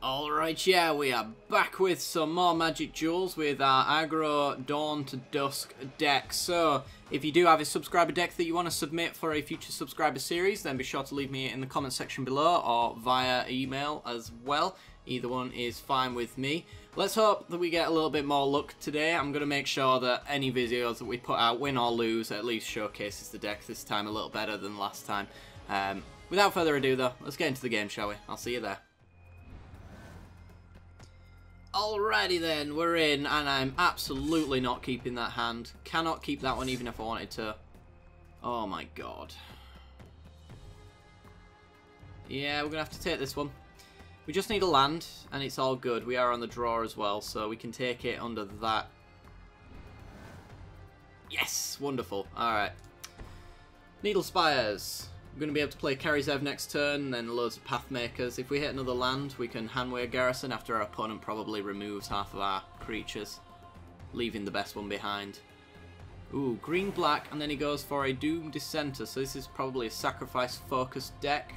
Alright, yeah, we are back with some more Magic Duels with our Aggro Dawn to Dusk deck. So, if you do have a subscriber deck that you want to submit for a future subscriber series, then be sure to leave me in the comment section below or via email as well. Either one is fine with me. Let's hope that we get a little bit more luck today. I'm going to make sure that any videos that we put out, win or lose, at least showcases the deck this time a little better than last time. Without further ado though, let's get into the game, shall we? I'll see you there. Alrighty then, we're in, and I'm absolutely not keeping that hand. Cannot keep that one even if I wanted to. Oh my god. Yeah, we're going to have to take this one. We just need a land, and it's all good. We are on the draw as well, so we can take it under that. Yes! Wonderful. Alright. Needle Spires. We're going to be able to play Karizev next turn, then loads of Pathmakers. If we hit another land, we can Handweigh Garrison after our opponent probably removes half of our creatures, leaving the best one behind. Ooh, green-black, and then he goes for a Doom Dissenter, so this is probably a sacrifice-focused deck.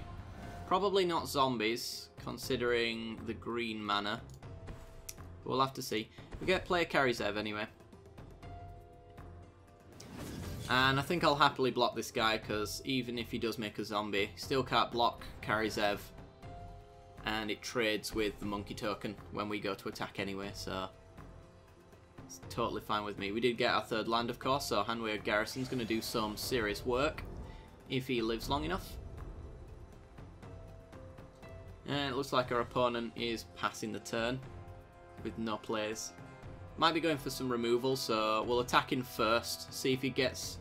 Probably not zombies, considering the green mana. We'll have to see. We get play Karizev anyway. And I think I'll happily block this guy, because even if he does make a zombie, still can't block Karizev. And it trades with the monkey token when we go to attack anyway, so it's totally fine with me. We did get our third land, of course, so Handweigh Garrison's going to do some serious work if he lives long enough. And it looks like our opponent is passing the turn with no plays. Might be going for some removal, so we'll attack him first, see if he gets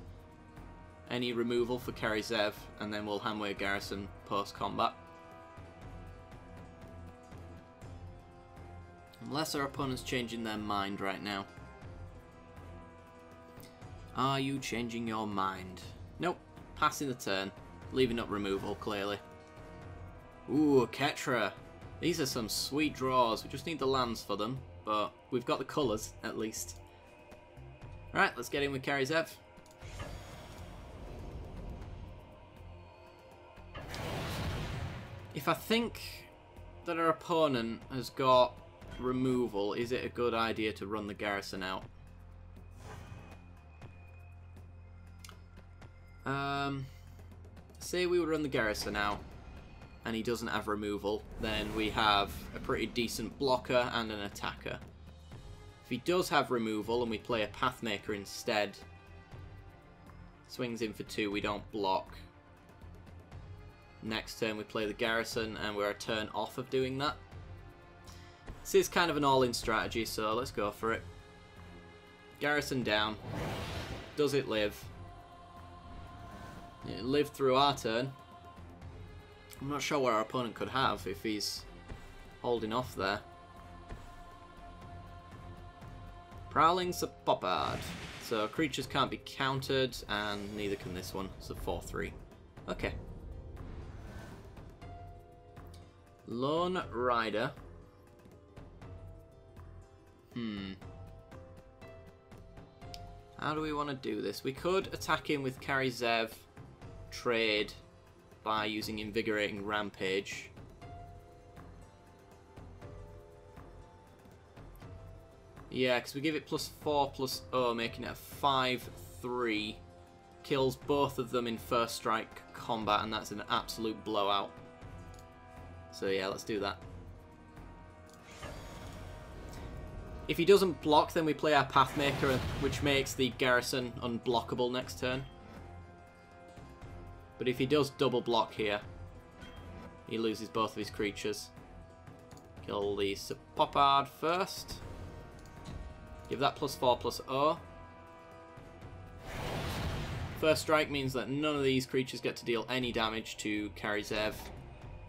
any removal for Karizev, and then we'll Handweigh Garrison post-combat. Unless our opponent's changing their mind right now. Are you changing your mind? Nope. Passing the turn. Leaving up removal, clearly. Ooh, Ketra. These are some sweet draws. We just need the lands for them. But we've got the colours, at least. Alright, let's get in with Karizev. If I think that our opponent has got removal, is it a good idea to run the Garrison out? Say we would run the Garrison out, and he doesn't have removal, then we have a pretty decent blocker and an attacker. If he does have removal and we play a Pathmaker instead, swings in for 2, we don't block. Next turn we play the Garrison and we're a turn off of doing that. This is kind of an all-in strategy, so let's go for it. Garrison down. Does it live? It lived through our turn. I'm not sure what our opponent could have if he's holding off there. Prowling Sapopard. So creatures can't be countered, and neither can this one. It's a 4/3. Okay. Lone Rider. How do we want to do this? We could attack him with Karizev, trade by using Invigorating Rampage. Yeah, because we give it +4/+0, making it a 5/3. Kills both of them in first strike combat, and that's an absolute blowout. So yeah, let's do that. If he doesn't block, then we play our Pathmaker, which makes the Garrison unblockable next turn. But if he does double block here, he loses both of his creatures. Kill the Sapopard first. Give that +4/+0. First strike means that none of these creatures get to deal any damage to Karizev.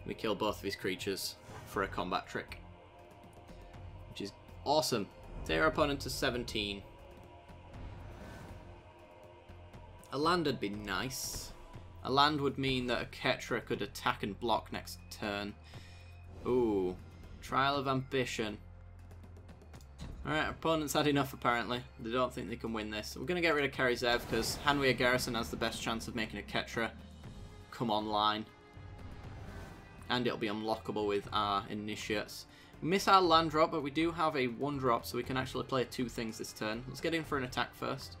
We kill both of his creatures for a combat trick, which is awesome. Take our opponent to 17. A land would be nice. A land would mean that a Ketra could attack and block next turn. Ooh. Trial of Ambition. Alright, our opponent's had enough apparently. They don't think they can win this. We're going to get rid of Karizev because Handweigh Garrison has the best chance of making a Ketra come online. And it'll be unlockable with our Initiates. We miss our land drop, but we do have a 1-drop, so we can actually play 2 things this turn. Let's get in for an attack first.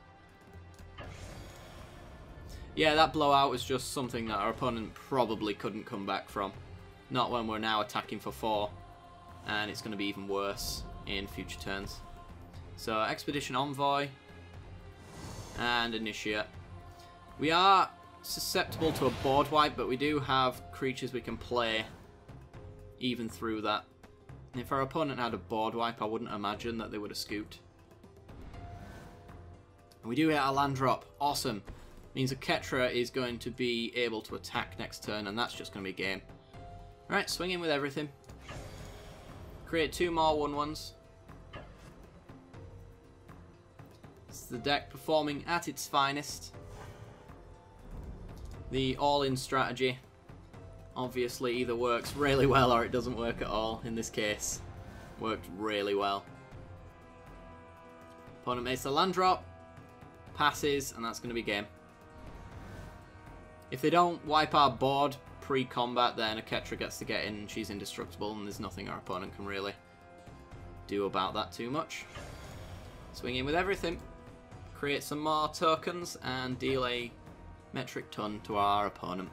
Yeah, that blowout was just something that our opponent probably couldn't come back from. Not when we're now attacking for 4. And it's going to be even worse in future turns. So, Expedition Envoy. And Initiate. We are susceptible to a board wipe, but we do have creatures we can play even through that. If our opponent had a board wipe, I wouldn't imagine that they would have scooped. We do hit our land drop. Awesome. Means that Ketra is going to be able to attack next turn, and that's just going to be game. Alright, swing in with everything. Create 2 more 1/1s. It's the deck performing at its finest. The all-in strategy obviously either works really well or it doesn't work at all. In this case, worked really well. Opponent makes a land drop, passes, and that's going to be game. If they don't wipe our board pre-combat, then a Ketra gets to get in and she's indestructible, and there's nothing our opponent can really do about that too much. Swing in with everything, create some more tokens, and deal a metric ton to our opponent.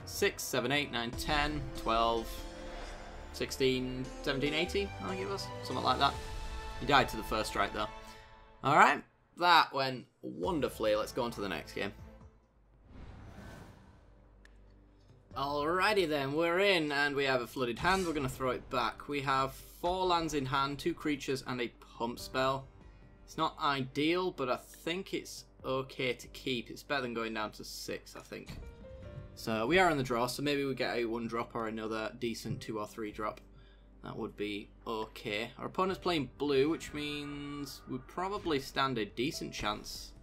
6, 7, 8, 9, 10, 12, 16, 17, 18, I think it was. Something like that. He died to the first strike though. Alright, that went wonderfully. Let's go on to the next game. Alrighty then, we're in, and we have a flooded hand. We're going to throw it back. We have 4 lands in hand, 2 creatures, and a pump spell. It's not ideal, but I think it's okay to keep. It's better than going down to 6, I think. So we are in the draw, so maybe we get a 1-drop or another decent 2 or 3-drop. That would be okay. Our opponent's playing blue, which means we probably stand a decent chance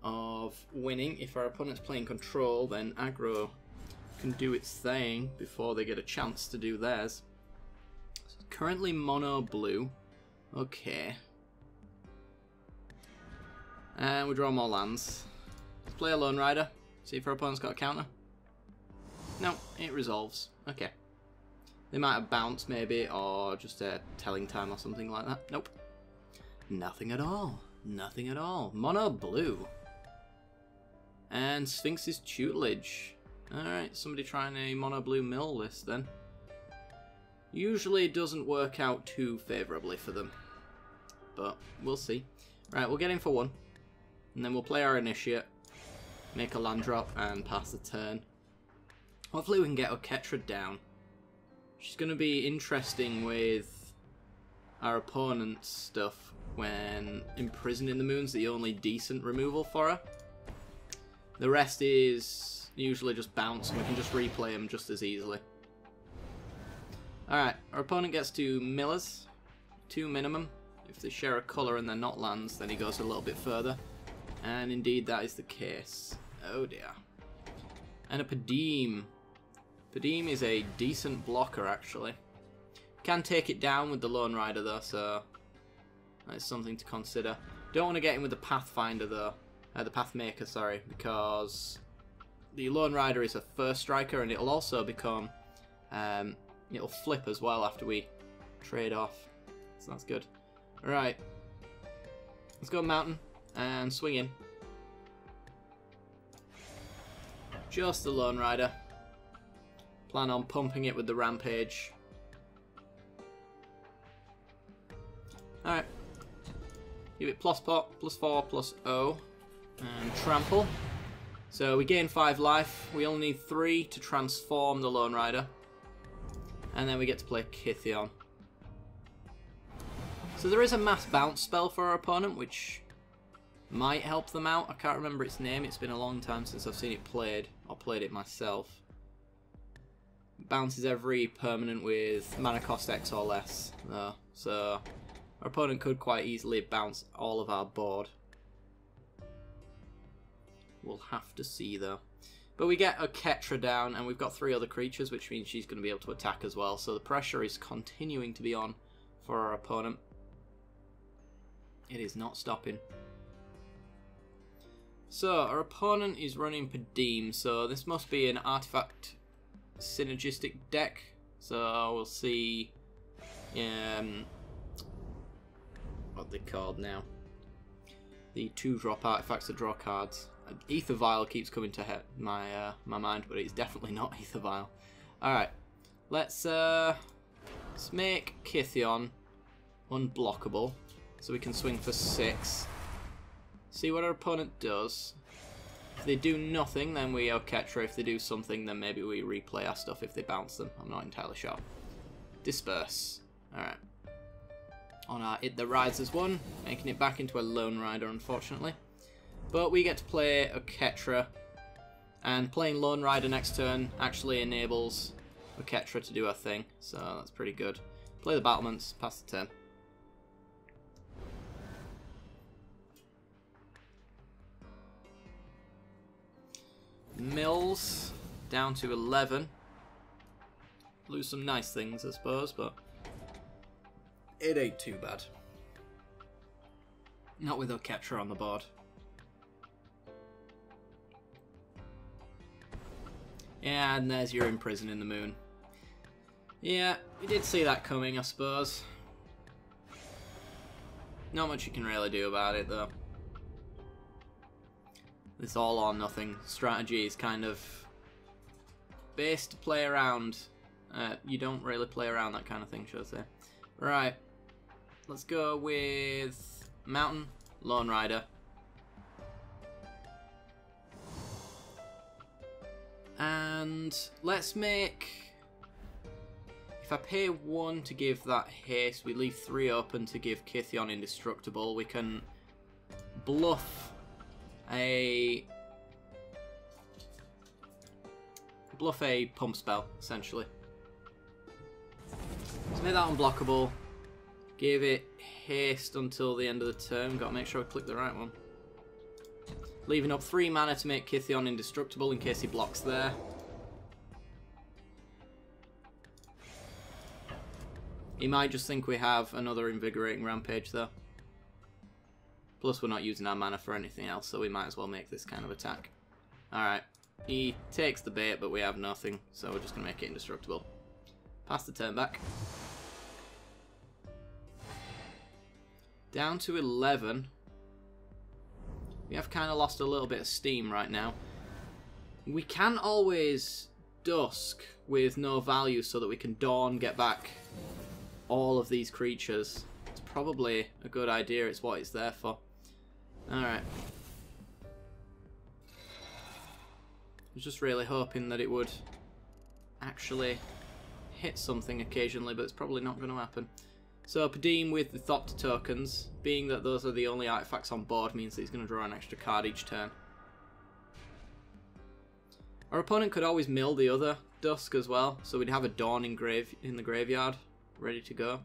of winning. If our opponent's playing control, then aggro can do its thing before they get a chance to do theirs. So currently mono blue. Okay. And we draw more lands. Let's play a Lone Rider. See if our opponent's got a counter. No, it resolves. Okay. They might have bounced maybe, or just a telling time or something like that. Nope. Nothing at all. Nothing at all. Mono blue. And Sphinx's Tutelage. Alright, somebody trying a mono blue mill list then. Usually it doesn't work out too favourably for them. But we'll see. Right, we'll get in for 1. And then we'll play our Initiate. Make a land drop and pass the turn. Hopefully we can get Ketra down. She's going to be interesting with our opponent's stuff when Imprisoned in the Moon's the only decent removal for her. The rest is usually just bounce, and we can just replay them just as easily. Alright, our opponent gets to millers, 2 minimum. If they share a colour and they're not lands, then he goes a little bit further. And indeed that is the case. Oh dear. And a Padeem. Padeem is a decent blocker actually. Can take it down with the Lone Rider though, so that's something to consider. Don't want to get in with the Pathfinder though. The Pathmaker, sorry, because the Lone Rider is a first striker, and it'll also become, it'll flip as well after we trade off. So that's good. Alright. Let's go Mountain and swing in. Just the Lone Rider. Plan on pumping it with the Rampage. Alright. Give it +4, +0, and Trample. So we gain 5 life. We only need 3 to transform the Lone Rider. And then we get to play Kytheon. So there is a mass bounce spell for our opponent, which might help them out. I can't remember its name. It's been a long time since I've seen it played, or played it myself. Bounces every permanent with mana cost X or less, though. So our opponent could quite easily bounce all of our board. We'll have to see though. But we get a Ketra down, and we've got 3 other creatures, which means she's going to be able to attack as well. So the pressure is continuing to be on for our opponent. It is not stopping. So our opponent is running Padeem, so this must be an artifact synergistic deck. So we'll see what they called now? The 2-drop artifacts that draw cards. Ether Vial keeps coming to my mind, but it's definitely not Ether Vial. Alright, let's make Kithion unblockable, so we can swing for 6. See what our opponent does. If they do nothing, then we Oketra. If they do something, then maybe we replay our stuff if they bounce them. I'm not entirely sure. Disperse. Alright. On our It the Rides as 1, making it back into a Lone Rider, unfortunately. But we get to play Oketra, and playing Lone Rider next turn actually enables Oketra to do her thing, so that's pretty good. Play the battlements, pass the turn. Mills down to 11. Lose some nice things, I suppose, but it ain't too bad. Not with Oketra on the board. Yeah, and there's your Imprison in the Moon. Yeah, we did see that coming, I suppose. Not much you can really do about it, though. This all or nothing strategy is kind of based to play around. You don't really play around that kind of thing, should I say. Right, let's go with Mountain, Lone Rider. And let's make... If I pay 1 to give that haste, we leave 3 open to give Kithion indestructible. We can bluff a pump spell, essentially. Let's make that unblockable. Give it haste until the end of the turn. Got to make sure I click the right one. Leaving up 3 mana to make Kithion indestructible in case he blocks there. He might just think we have another Invigorating Rampage though. Plus we're not using our mana for anything else, so we might as well make this kind of attack. Alright, he takes the bait, but we have nothing, so we're just going to make it indestructible. Pass the turn back. Down to 11. We have kind of lost a little bit of steam right now. We can always Dusk with no value so that we can Dawn, get back all of these creatures. It's probably a good idea, it's what it's there for. Alright. I was just really hoping that it would actually hit something occasionally, but it's probably not going to happen. So Padim with the Thopter tokens, being that those are the only artifacts on board, means that he's going to draw an extra card each turn. Our opponent could always mill the other Dusk as well, so we'd have a Dawn in the graveyard, ready to go.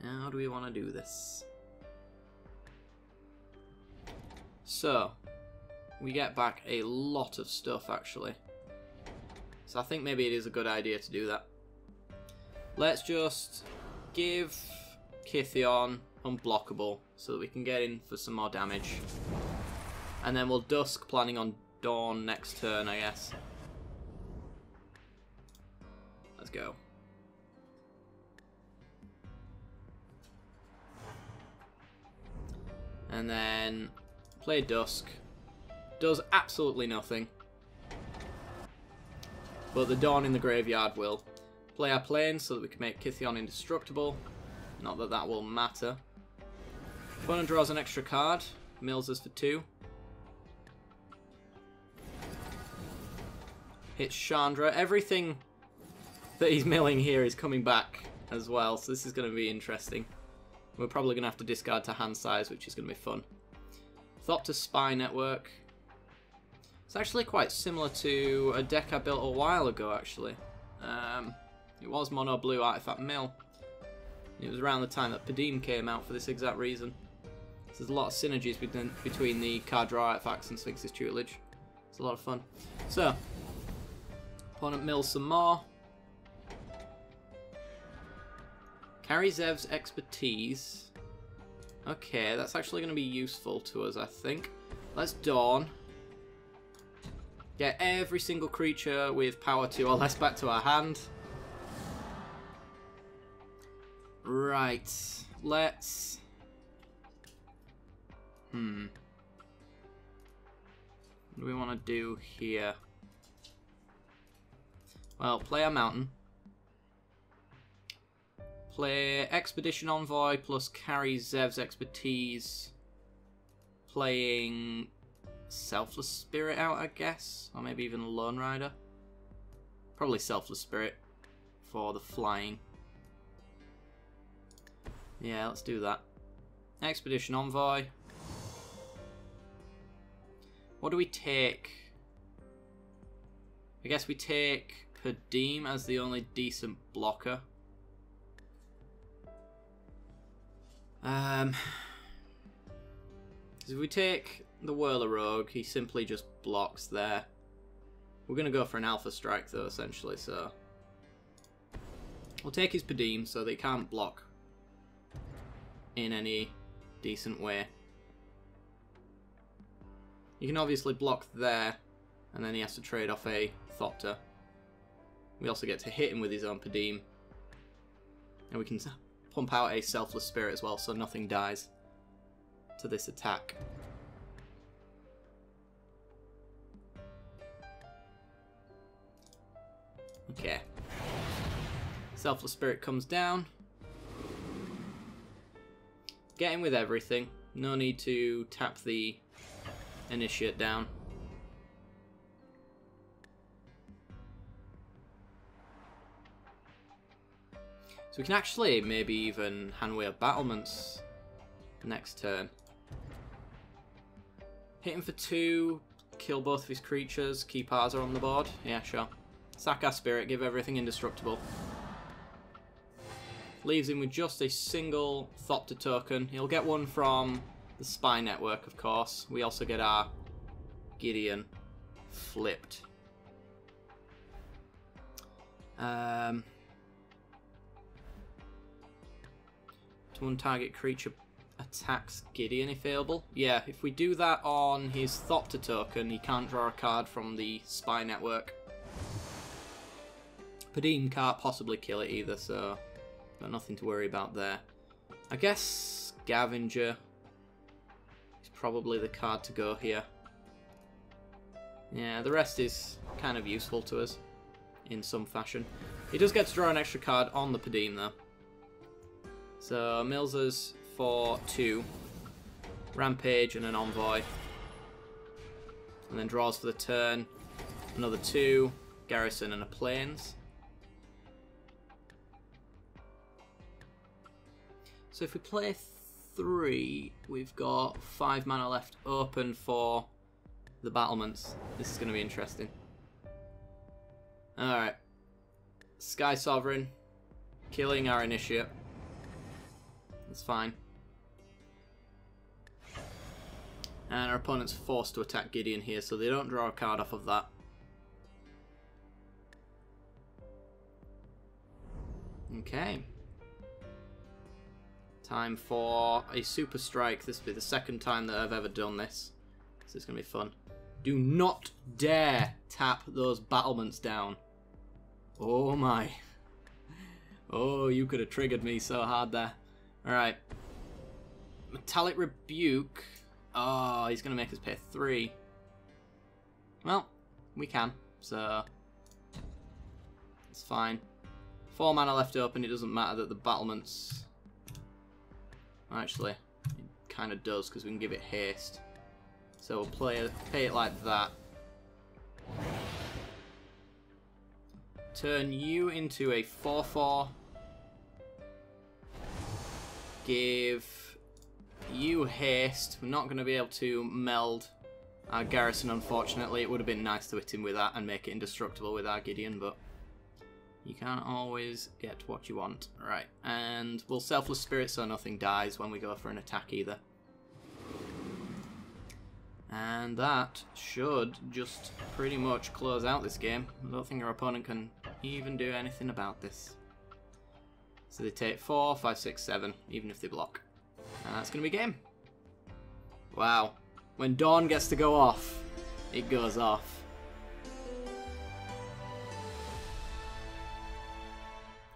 How do we want to do this? So, we get back a lot of stuff actually. So I think maybe it is a good idea to do that. Let's just give Kithion unblockable so that we can get in for some more damage. And then we'll Dusk, planning on Dawn next turn, I guess. Let's go. And then play Dusk. Does absolutely nothing. But the Dawn in the graveyard will. Play our Plains so that we can make Kithion indestructible. Not that that will matter. Opponent draws an extra card. Mills us for 2. Hits Chandra. Everything that he's milling here is coming back as well, so this is going to be interesting. We're probably going to have to discard to hand size, which is going to be fun. Thopter Spy Network. It's actually quite similar to a deck I built a while ago, actually. It was Mono Blue Artifact Mill. It was around the time that Padim came out for this exact reason. So there's a lot of synergies between the card draw artifacts and Sphinx's Tutelage. It's a lot of fun. So, opponent mills some more. Carry Zev's Expertise. Okay, that's actually going to be useful to us, I think. Let's Dawn. Get every single creature with power 2 or less back to our hand. Right. Let's... What do we want to do here? Well, play a mountain. Play Expedition Envoy plus carry Zev's expertise. Playing Selfless Spirit out, I guess. Or maybe even Lone Rider. Probably Selfless Spirit for the flying. Yeah, let's do that. Expedition Envoy. What do we take? I guess we take Padim as the only decent blocker. Because if we take the Whirler Rogue, he simply just blocks there. We're going to go for an Alpha Strike though, essentially, so... We'll take his Padim so that he can't block in any decent way. You can obviously block there, and then he has to trade off a Thopter. We also get to hit him with his own Padim. And we can pump out a Selfless Spirit as well, so nothing dies to this attack. Okay. Selfless Spirit comes down. Get him with everything. No need to tap the Initiate down. So we can actually maybe even handwear battlements next turn. Hit him for 2, kill both of his creatures, keep ours on the board. Yeah, sure. Sack our Spirit, give everything indestructible. Leaves him with just a single Thopter token. He'll get one from the Spy Network, of course. We also get our Gideon flipped. To one target creature attacks Gideon if available. Yeah, if we do that on his Thopter token, he can't draw a card from the Spy Network. Padim can't possibly kill it either, so got nothing to worry about there. I guess Scavenger is probably the card to go here. Yeah, the rest is kind of useful to us in some fashion. He does get to draw an extra card on the Padim though. So mills us for 2, Rampage and an Envoy, and then draws for the turn another 2, Garrison and a Plains. So if we play 3, we've got 5 mana left open for the battlements. This is going to be interesting. Alright. Sky Sovereign, killing our Initiate. That's fine. And our opponent's forced to attack Gideon here, so they don't draw a card off of that. Okay. Time for a Super Strike. This will be the second time that I've ever done this. So it's going to be fun. Do not dare tap those battlements down. Oh my. Oh, you could have triggered me so hard there. Alright. Metallic Rebuke. Oh, he's going to make us pay 3. Well, we can. So, it's fine. 4 mana left open. It doesn't matter that the battlements... Actually, it kind of does because we can give it haste. So we'll play it like that. Turn you into a 4/4. Give you haste. We're not going to be able to meld our Garrison, unfortunately. It would have been nice to hit him with that and make it indestructible with our Gideon, but you can't always get what you want. Right, and we'll Selfless Spirit so nothing dies when we go for an attack either. And that should just pretty much close out this game. I don't think our opponent can even do anything about this. So they take 4, 5, 6, 7, even if they block. And that's going to be game. Wow. When Dawn gets to go off, it goes off.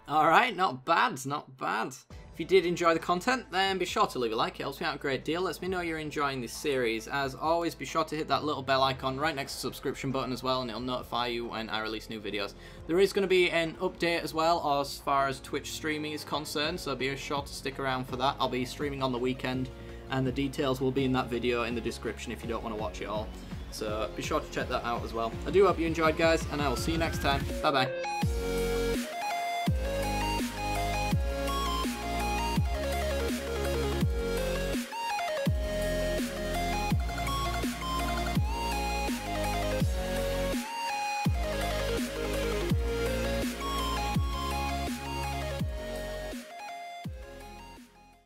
Alright, not bad, not bad. If you did enjoy the content, then be sure to leave a like. It helps me out a great deal. Lets me know you're enjoying this series. As always, be sure to hit that little bell icon right next to the subscription button as well, and it'll notify you when I release new videos. There is going to be an update as well as far as Twitch streaming is concerned, so be sure to stick around for that. I'll be streaming on the weekend, and the details will be in that video in the description if you don't want to watch it all. So be sure to check that out as well. I do hope you enjoyed, guys, and I will see you next time. Bye-bye.